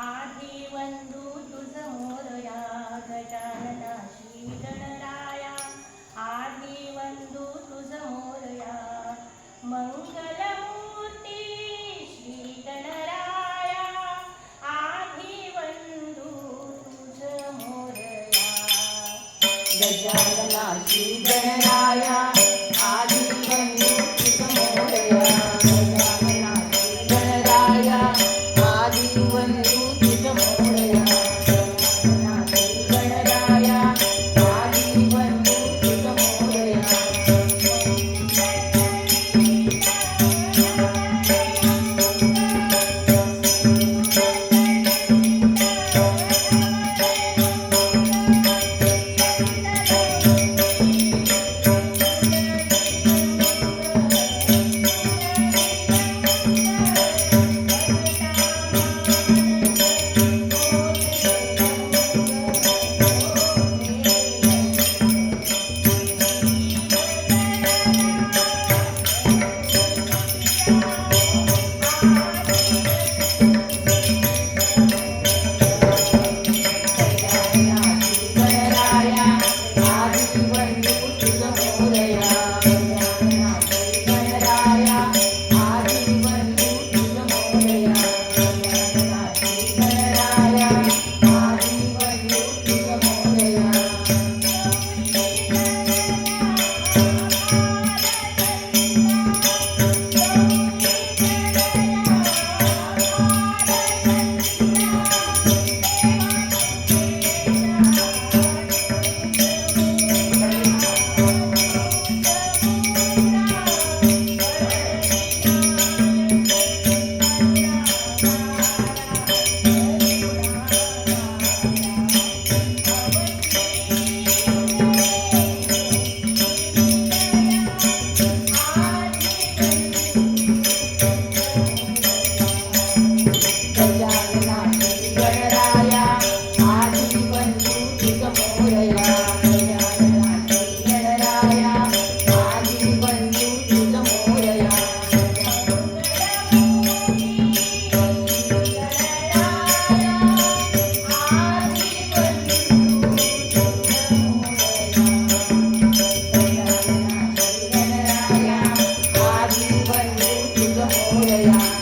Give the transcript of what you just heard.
आधी वंदू तुझ मोरया गजानना श्री गणराया आधी वंदू तुझ मोरया मंगलमूर्ती श्री गणराया आधी वंदू तुझ मोरया गजानना श्री गणराया आधी वंदू तुझ मोरया गजानना श्री गणराया आधी वंदू तुझ मोरया गजानना श्री गणराया आधी वंदू तुझ मोरया आधी वंदू तुझ मोरया